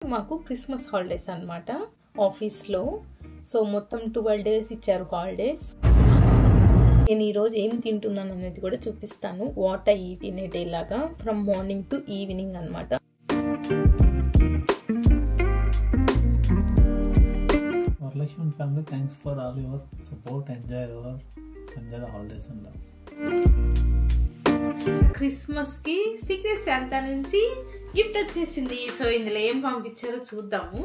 మాకు Christmas holidays అన్నమాట ఆఫీస్లో. సో మొత్తం 12 days ఇచ్చారు హాలిడేస్. నేను ఈరోజు ఏం తింటున్నాను అనేది కూడా చూపిస్తాను. What I eat in a day లాగా ఫ్రమ్ మార్నింగ్ టు ఈవినింగ్ అనమాట. Lakshman family, thanks for all your support. Enjoy the holidays and all. Christmas కి సీక్రెట్ శాంతా నుంచి గిఫ్ట్ వచ్చేసింది. సో ఇందులో ఏం పంపించారో చూద్దాము.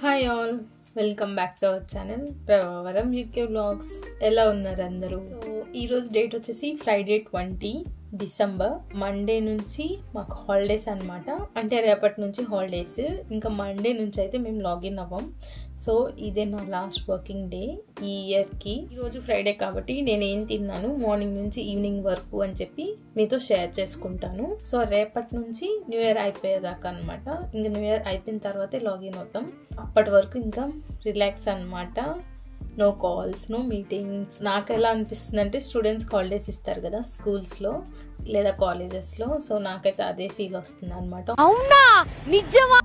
Hi all, welcome back to our channel ప్రభావరం యూకే వ్లాగ్స్. ఎలా ఉన్నారు అందరూ? సో ఈరోజు డేట్ వచ్చేసి ఫ్రైడే 20 December. మండే నుంచి మాకు హాలిడేస్ అనమాట. అంటే రేపటి నుంచి హాలిడేస్, ఇంకా మండే నుంచి అయితే మేము లాగిన్ అవ్వం. సో ఇదే నా లాస్ట్ వర్కింగ్ డే ఈ ఇయర్కి. ఈరోజు ఫ్రైడే కాబట్టి నేను ఏం తిన్నాను మార్నింగ్ నుంచి ఈవినింగ్ వరకు అని చెప్పి మీతో షేర్ చేసుకుంటాను. సో రేపటి నుంచి న్యూ ఇయర్ అయిపోయేదాకా అనమాట. ఇంకా న్యూ ఇయర్ అయిపోయిన తర్వాతే లాగిన్ అవుతాం. అప్పటి వరకు ఇంకా రిలాక్స్ అనమాట. No calls, no meetings. నాకు ఎలా అనిపిస్తుంది అంటే స్టూడెంట్స్కి హాలిడేస్ ఇస్తారు కదా స్కూల్స్లో లేదా కాలేజెస్లో. సో నాకైతే అదే ఫీల్ వస్తుంది అనమాట.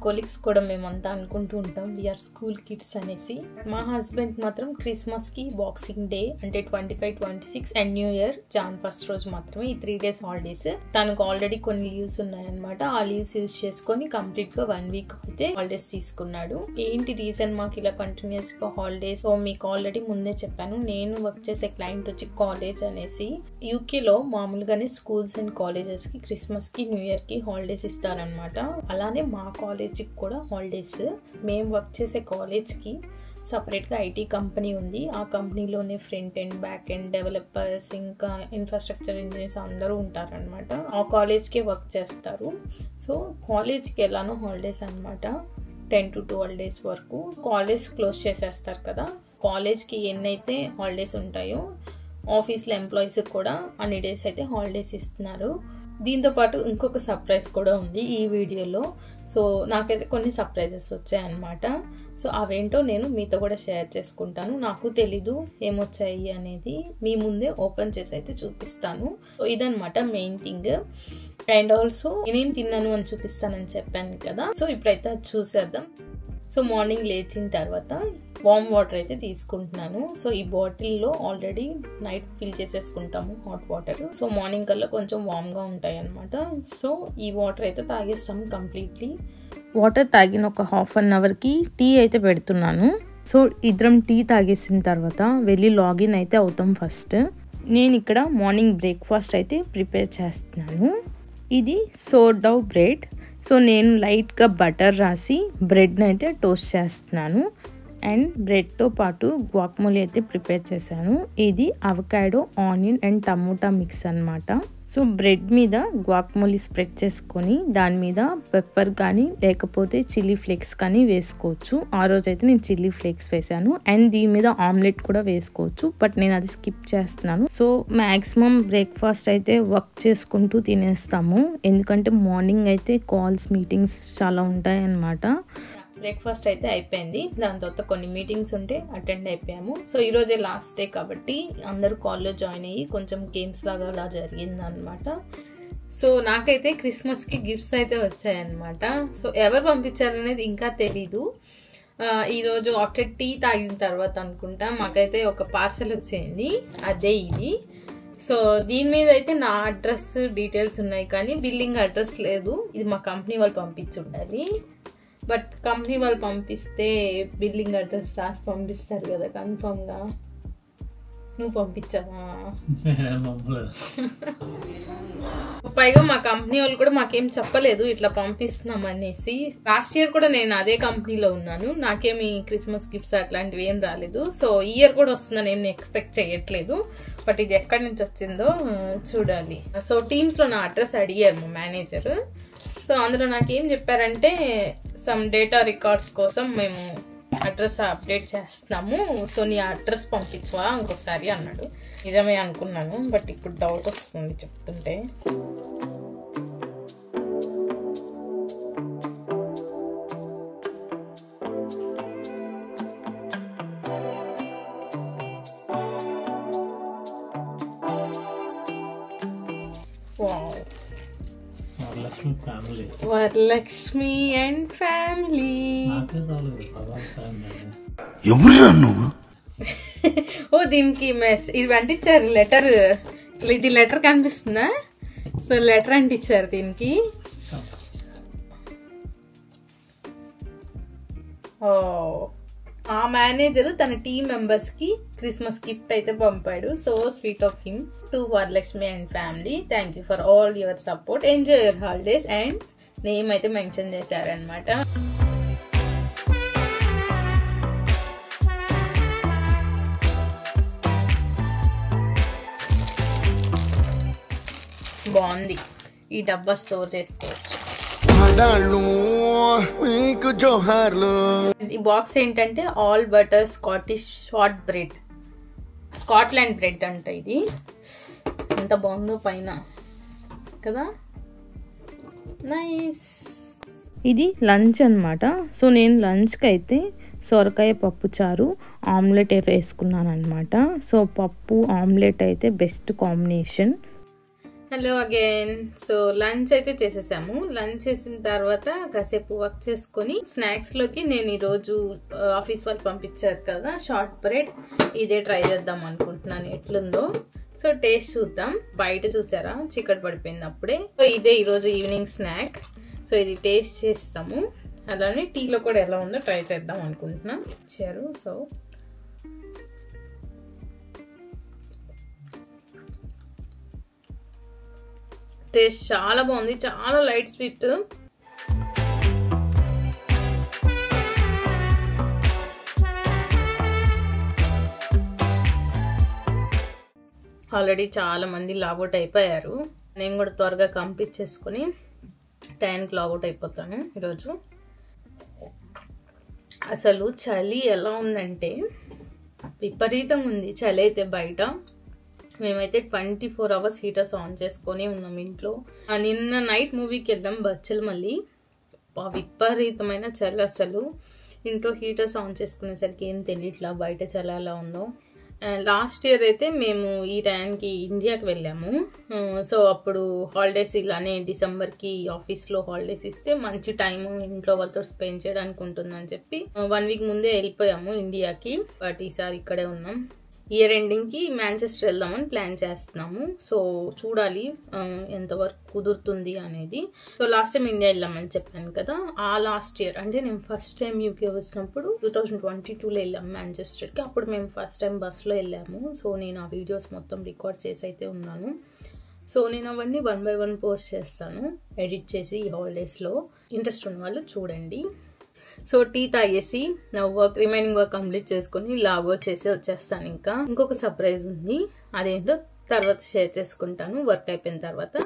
కొలీగ్స్ కూడా మేమంతా అనుకుంటూ ఉంటాం వీఆర్ స్కూల్ కిడ్స్ అనేసి. మా హస్బెండ్ మాత్రం క్రిస్మస్ కి, బాక్సింగ్ డే అంటే 25, 26 and new year John 1st రోజు మాత్రమే ఈ 3 days హాలిడేస్. తనకు ఆల్రెడీ కొన్ని లీవ్స్ ఉన్నాయన్నమాట. ఆ లీవ్స్ యూజ్ చేసుకొని కంప్లీట్ గా 1 week అయితే హాలిడేస్ తీసుకున్నాడు. ఏంటి రీజన్ మాకు ఇలా కంటిన్యూస్ గా హాలిడేస్? సో మీకు ఆల్రెడీ ముందే చెప్పాను, నేను వర్క్ చేసే క్లయింట్ వచ్చి కాలేజ్ అనేసి. యూకేలో మామూలుగానే స్కూల్స్ అండ్ కాలేజెస్ కి క్రిస్మస్ కి, న్యూ ఇయర్ కి హాలిడేస్ ఇస్తారనమాట. అలానే మా కాలేజ్కి కూడా హాలిడేస్. మేము వర్క్ చేసే కాలేజ్కి సపరేట్గా ఐటీ కంపెనీ ఉంది. ఆ కంపెనీలోనే front end, back end developers, ఇంకా ఇన్ఫ్రాస్ట్రక్చర్ ఇంజనీర్స్ అందరూ ఉంటారనమాట. ఆ కాలేజ్కే వర్క్ చేస్తారు. సో కాలేజ్కి ఎలానో హాలిడేస్ అనమాట. 10 to 12 days వరకు. కాలేజ్ క్లోజ్ చేసేస్తారు కదా. కాలేజ్కి ఎన్నైతే హాలిడేస్ ఉంటాయో ఆఫీస్లో ఎంప్లాయీస్ కూడా అన్ని డేస్ అయితే హాలిడేస్ ఇస్తున్నారు. దీంతో పాటు ఇంకొక సర్ప్రైజ్ కూడా ఉంది ఈ వీడియోలో. సో నాకైతే కొన్ని సర్ప్రైజెస్ వచ్చాయన్నమాట. సో అవేంటో నేను మీతో కూడా షేర్ చేసుకుంటాను. నాకు తెలీదు ఏమొచ్చాయి అనేది. మీ ముందే ఓపెన్ చేసి అయితే చూపిస్తాను. సో ఇదనమాట మెయిన్ థింగ్. అండ్ ఆల్సో నేనేం తిన్నాను అని చూపిస్తానని చెప్పాను కదా. సో ఇప్పుడైతే అది చూసేద్దాం. సో మార్నింగ్ లేచిన తర్వాత వామ్ వాటర్ అయితే తీసుకుంటున్నాను. సో ఈ బాటిల్లో ఆల్రెడీ నైట్ ఫిల్ చేసేసుకుంటాము హాట్ వాటర్. సో మార్నింగ్ కల్లా కొంచెం వామ్గా ఉంటాయి అనమాట. సో ఈ వాటర్ అయితే తాగేస్తాం కంప్లీట్లీ. వాటర్ తాగిన ఒక 1/2 hourకి టీ అయితే పెడుతున్నాను. సో ఇద్దరం టీ తాగేసిన తర్వాత వెళ్ళి లాగిన్ అయితే అవుతాం. ఫస్ట్ నేను ఇక్కడ మార్నింగ్ బ్రేక్ఫాస్ట్ అయితే ప్రిపేర్ చేస్తున్నాను. ఇది సోర్డౌ బ్రెడ్. సో నేను లైట్గా బటర్ రాసి బ్రెడ్ని అయితే టోస్ట్ చేస్తున్నాను. అండ్ బ్రెడ్తో పాటు గ్వాకమోలీ అయితే ప్రిపేర్ చేశాను. ఇది avocado, onion and tomato mix అనమాట. సో బ్రెడ్ మీద గ్వాకమోలీ స్ప్రెడ్ చేసుకొని దాని మీద పెప్పర్ కానీ లేకపోతే చిల్లీ ఫ్లేక్స్ కానీ వేసుకోవచ్చు. ఆ రోజు అయితే నేను చిల్లీ ఫ్లేక్స్ వేసాను. అండ్ దీని మీద ఆమ్లెట్ కూడా వేసుకోవచ్చు, బట్ నేను అది స్కిప్ చేస్తున్నాను. సో మ్యాక్సిమం బ్రేక్ఫాస్ట్ అయితే వర్క్ చేసుకుంటూ తినేస్తాము, ఎందుకంటే మార్నింగ్ అయితే కాల్స్, మీటింగ్స్ చాలా ఉంటాయి అన్నమాట. బ్రేక్ఫాస్ట్ అయితే అయిపోయింది. దాని తర్వాత కొన్ని మీటింగ్స్ ఉంటే అటెండ్ అయిపోయాము. సో ఈరోజే లాస్ట్ డే కాబట్టి అందరూ కాల్లో జాయిన్ అయ్యి కొంచెం గేమ్స్ లాగా అలా జరిగింది అనమాట. సో నాకైతే క్రిస్మస్కి గిఫ్ట్స్ అయితే వచ్చాయన్నమాట. సో ఎవరు పంపించారనేది ఇంకా తెలీదు. ఈరోజు ఆఫ్టర్ టీ తాగిన తర్వాత అనుకుంటా మాకైతే ఒక పార్సల్ వచ్చింది. అదే ఇది. సో దీని మీద అయితే నా అడ్రస్ డీటెయిల్స్ ఉన్నాయి, కానీ బిల్లింగ్ అడ్రస్ లేదు. ఇది మా కంపెనీ వాళ్ళు పంపించి ఉండాలి. బట్ కంపెనీ వాళ్ళు పంపిస్తే బిల్లింగ్ అడ్రస్ రాసి పంపిస్తారు కదా కన్ఫర్మ్గా. నువ్వు పంపించావా? పైగా మా కంపెనీ వాళ్ళు కూడా మాకేం చెప్పలేదు ఇట్లా పంపిస్తున్నాం అనేసి. లాస్ట్ ఇయర్ కూడా నేను అదే కంపెనీలో ఉన్నాను, నాకేమి క్రిస్మస్ గిఫ్ట్స్ అట్లాంటివి ఏం రాలేదు. సో ఈ ఇయర్ కూడా వస్తుందని ఏం ఎక్స్పెక్ట్ చేయట్లేదు. బట్ ఇది ఎక్కడి నుంచి వచ్చిందో చూడాలి. సో టీమ్స్లో నా అడ్రస్ అడిగారు మా మేనేజర్. సో అందులో నాకేం చెప్పారంటే సమ్ డేటా రికార్డ్స్ కోసం మేము అడ్రస్ అప్డేట్ చేస్తున్నాము, సో నీ అడ్రస్ పంపించవా ఇంకోసారి అన్నాడు. నిజమే అనుకున్నాను, బట్ ఇప్పుడు డౌట్ వస్తుంది చెప్తుంటే. Varalakshmi and family. ఓ దీనికి ఇది అంటించారు లెటర్. ఇది లెటర్ కనిపిస్తుందా? సో లెటర్ అంటించారు దీనికి. ఓ ఆ మేనేజర్ తన టీమ్ మెంబర్స్ కి క్రిస్మస్ గిఫ్ట్ అయితే పంపాడు. So sweet of him. To Varalakshmi and family, thank you for all your support, enjoy your holidays. And name అయితే మెన్షన్ చేశారనమాట. బాగుంది, ఈ డబ్బా స్టోర్ చేసుకోవచ్చు. ఈ బాక్స్ ఏంటంటే all butter Scottish short bread, Scotland bread అంట. ఇది ఎంత బాగుందో పైన కదా, నైస్. ఇది లంచ్ అనమాట. సో నేను లంచ్కి అయితే సొరకాయ పప్పు చారు ఆమ్లెట్ వేసుకున్నాను అనమాట. సో పప్పు ఆమ్లెట్ అయితే best combination. Hello again. So lunch అయితే చేసేసాము. లంచ్ చేసిన తర్వాత కాసేపు వర్క్ చేసుకొని స్నాక్స్లోకి నేను ఈరోజు ఆఫీస్ వాళ్ళు పంపించారు కదా షార్ట్ బ్రెడ్, ఇదే ట్రై చేద్దాం అనుకుంటున్నాను ఎట్లుందో. సో టేస్ట్ చూద్దాం. బయట చూసారా చిక్కటి పడిపోయింది అప్పుడే. సో ఇదే ఈరోజు ఈవినింగ్ స్నాక్. సో ఇది టేస్ట్ చేస్తాము, అలానే టీలో కూడా ఎలా ఉందో ట్రై చేద్దాం అనుకుంటున్నాం. ఇచ్చారు. సో టేస్ట్ చాలా బాగుంది, చాలా లైట్ స్వీట్. ఆల్రెడీ చాలా మంది లాగౌట్ అయిపోయారు. నేను కూడా త్వరగా కంప్లీట్ చేసుకుని టైంకి లాగౌట్ అయిపోతాను ఈరోజు. అసలు చలి ఎలా ఉందంటే విపరీతంగా ఉంది చలి అయితే. బయట మేమైతే 24 hours హీటర్స్ ఆన్ చేసుకొని ఉన్నాం ఇంట్లో. నిన్న నైట్ మూవీకి వెళ్ళాం బచ్చలు. మళ్ళీ విపరీతమైన చలి. అసలు ఇంట్లో హీటర్స్ ఆన్ చేసుకునేసరికి ఏం తెలియట్లా బయట చలి ఎలా ఉందో. లాస్ట్ ఇయర్ అయితే మేము ఈ టైంకి ఇండియాకి వెళ్ళాము. సో అప్పుడు హాలిడేస్ ఇలానే డిసెంబర్కి ఆఫీస్లో హాలిడేస్ ఇస్తే మంచి టైము ఇంట్లో వాళ్ళతో స్పెండ్ చేయడానికి ఉంటుందని చెప్పి 1 week ముందే వెళ్ళిపోయాము ఇండియాకి. బట్ ఈసారి ఇక్కడే ఉన్నాం. ఇయర్ ఎండింగ్కి మాంచెస్టర్ వెళ్దామని ప్లాన్ చేస్తున్నాము. సో చూడాలి ఎంతవరకు కుదురుతుంది అనేది. సో లాస్ట్ టైం ఇండియా వెళ్ళామని చెప్పాను కదా, ఆ లాస్ట్ ఇయర్ అంటే నేను ఫస్ట్ టైం యూకే వచ్చినప్పుడు 2022లో వెళ్ళాము మాంచెస్టర్కి. అప్పుడు మేము ఫస్ట్ టైం బస్లో వెళ్ళాము. సో నేను ఆ వీడియోస్ మొత్తం రికార్డ్ చేసి అయితే ఉన్నాను. సో నేను అవన్నీ 1 by 1 పోస్ట్ చేస్తాను ఎడిట్ చేసి ఈ హాలిడేస్లో. ఇంట్రెస్ట్ ఉన్న వాళ్ళు చూడండి. సో టీ తాగేసి నా రిమైనింగ్ వర్క్ కంప్లీట్ చేసుకుని లాగౌట్ చేసి వచ్చేస్తాను. ఇంకా ఇంకొక సర్ప్రైజ్ ఉంది, అదేంటో తర్వాత షేర్ చేసుకుంటాను వర్క్ అయిపోయిన తర్వాత.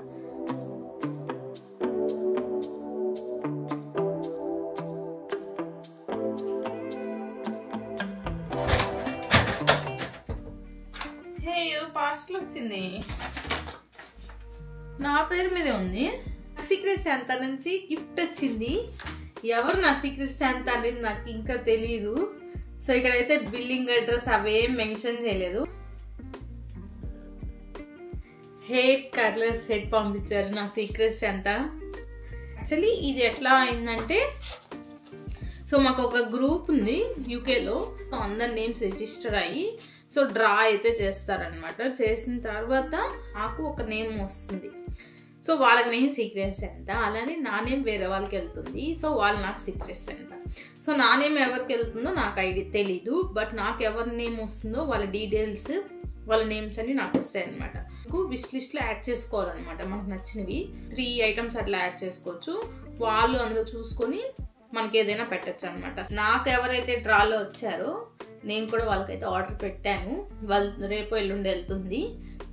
హే పార్సల్ వచ్చింది, నా పేరు మీదే ఉంది. సీక్రెట్ శాంతా నుంచి గిఫ్ట్ వచ్చింది. ఎవరు నా సీక్రెట్ శాంతా అనేది నాకు ఇంకా తెలియదు. సో ఇక్కడైతే బిల్లింగ్ అడ్రస్ అవేం మెన్షన్ చేయలేదు. హెయిర్ కలర్ సెట్ పంపించారు నా సీక్రెట్ శాంతా. యాక్చువల్లీ ఇది ఎట్లా అయిందంటే, సో మాకు ఒక గ్రూప్ ఉంది యూకేలో. అందరి నేమ్స్ రిజిస్టర్ అయ్యి సో డ్రా అయితే చేస్తారనమాట. చేసిన తర్వాత నాకు ఒక నేమ్ వస్తుంది. సో వాళ్ళకి నేను సీక్రెట్స్ ఎంత, అలానే నా నేమ్ వేరే వాళ్ళకి వెళ్తుంది. సో వాళ్ళు నాకు సీక్రెట్స్ ఎంత. సో నా నేమ్ ఎవరికి వెళ్తుందో నాకు ఐడియా తెలీదు, బట్ నాకు ఎవరి నేమ్ వస్తుందో వాళ్ళ డీటెయిల్స్ వాళ్ళ నేమ్స్ అన్ని నాకు వస్తాయి అనమాట. నాకు విష్ లిస్ట్లో యాడ్ చేసుకోవాలన్నమాట. మనకు నచ్చినవి 3 items అట్లా యాడ్ చేసుకోవచ్చు. వాళ్ళు అందులో చూసుకొని మనకి ఏదైనా పెట్టచ్చు అనమాట. నాకు ఎవరైతే డ్రాలో వచ్చారో నేను కూడా వాళ్ళకైతే ఆర్డర్ పెట్టాను. వాళ్ళు రేపు ఎల్లుండి వెళ్తుంది.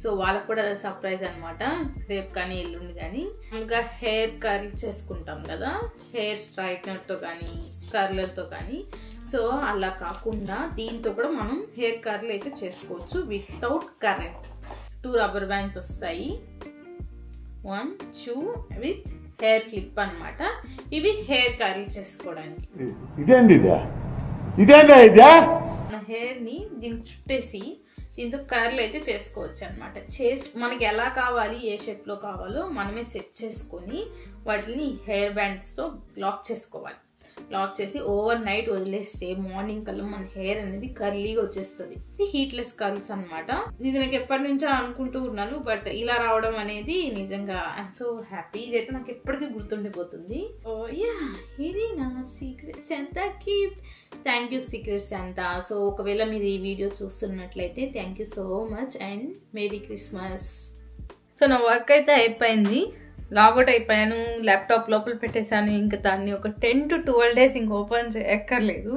సో వాళ్ళకు కూడా సర్ప్రైజ్ అనమాట. రేపు కానీ ఎల్లుండి కానీ ఇంకా హెయిర్ కర్ల్ చేసుకుంటాం కదా, హెయిర్ స్ట్రైట్నర్తో కానీ కర్లర్తో కానీ సో అలా కాకుండా దీంతో కూడా మనం హెయిర్ కర్ల్ అయితే చేసుకోవచ్చు వితౌట్ కరెంట్. 2 రబ్బర్ బ్యాండ్స్ వస్తాయి, 1 2 విత్ హెయిర్ క్లిప్ అన్నమాట. ఇవి హెయిర్ కర్ల్ చేసుకోవడానికి. మన హెయిర్ ని దీనికి చుట్టేసి దీంతో కర్ల్ అయితే చేసుకోవచ్చు అనమాట. మనకి ఎలా కావాలి, ఏ షేప్ లో కావాలో మనమే సెట్ చేసుకొని వాటిని హెయిర్ బ్యాండ్స్ తో లాక్ చేసుకోవాలి. లాక్ చేసి ఓవర్ నైట్ వదిలేస్తే మార్నింగ్ కల్లా మన హెయిర్ అనేది కర్లీగా వచ్చేస్తుంది. ఇది హీట్లెస్ కర్ల్స్ అనమాట. ఇది నాకు ఎప్పటి నుంచో అనుకుంటూ ఉన్నాను, బట్ ఇలా రావడం అనేది నిజంగా ఐఎమ్ సో హ్యాపీ. ఇదైతే నాకు ఎప్పటికీ గుర్తుండిపోతుంది. ఇది నా సీక్రెట్ శాంతాకి thank you secret Santa. So ఒకవేళ మీరు ఈ వీడియో చూస్తున్నట్లయితే thank you so much and merry Christmas. So నా వర్క్ అయితే అయిపోయింది, లాగౌట్ అయిపోయాను, ల్యాప్టాప్ లోపల పెట్టేశాను. ఇంకా దాన్ని ఒక 10 to 12 days ఇంక ఓపెన్ చేయక్కర్లేదు,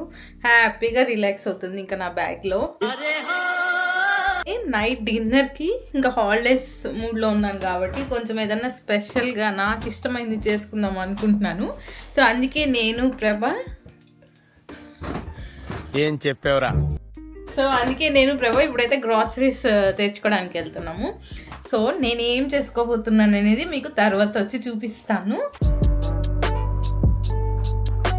హ్యాపీగా రిలాక్స్ అవుతుంది ఇంకా నా బ్యాగ్లో. నైట్ డిన్నర్కి ఇంకా హాలిడేస్ మూడ్లో ఉన్నాను కాబట్టి కొంచెం ఏదన్నా స్పెషల్గా నాకు ఇష్టమైంది చేసుకుందాం అనుకుంటున్నాను. సో అందుకే నేను ప్రభ ఏం చెప్పావురా. సో అందుకే నేను ప్రభా ఇప్పుడైతే గ్రాసరీస్ తెచ్చుకోవడానికి వెళ్తున్నాము. సో నేను ఏం చేసుకోబోతున్నాను అనేది మీకు తర్వాత వచ్చి చూపిస్తాను.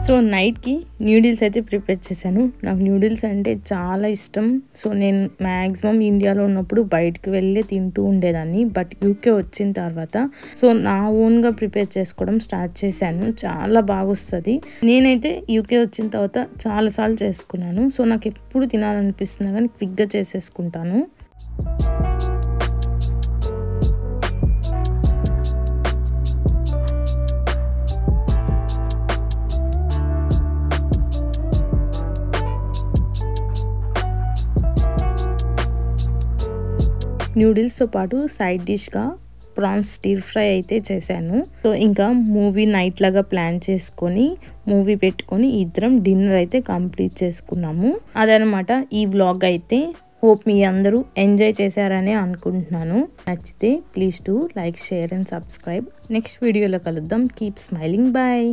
సో నైట్కి న్యూడిల్స్ అయితే ప్రిపేర్ చేశాను. నాకు న్యూడిల్స్ అంటే చాలా ఇష్టం. సో నేను మ్యాక్సిమం ఇండియాలో ఉన్నప్పుడు బయటకు వెళ్ళి తింటూ ఉండేదాన్ని, బట్ యూకే వచ్చిన తర్వాత సో నా ఓన్గా ప్రిపేర్ చేసుకోవడం స్టార్ట్ చేశాను. చాలా బాగా వస్తుంది. నేనైతే యూకే వచ్చిన తర్వాత చాలాసార్లు చేసుకున్నాను. సో నాకు ఎప్పుడు తినాలనిపిస్తున్నా కానీ క్విక్గా చేసేసుకుంటాను. న్యూడిల్స్తో పాటు సైడ్ డిష్గా ప్రాన్స్ స్టిర్ ఫ్రై అయితే చేశాను. సో ఇంకా మూవీ నైట్ లాగా ప్లాన్ చేసుకొని మూవీ పెట్టుకొని ఇద్దరం డిన్నర్ అయితే కంప్లీట్ చేసుకున్నాము. అదనమాట ఈ వ్లాగ్ అయితే. హోప్ మీ అందరూ ఎంజాయ్ చేశారని అనుకుంటున్నాను. నచ్చితే please to like, share and subscribe. Next వీడియోలో కలుద్దాం. Keep smiling. బాయ్.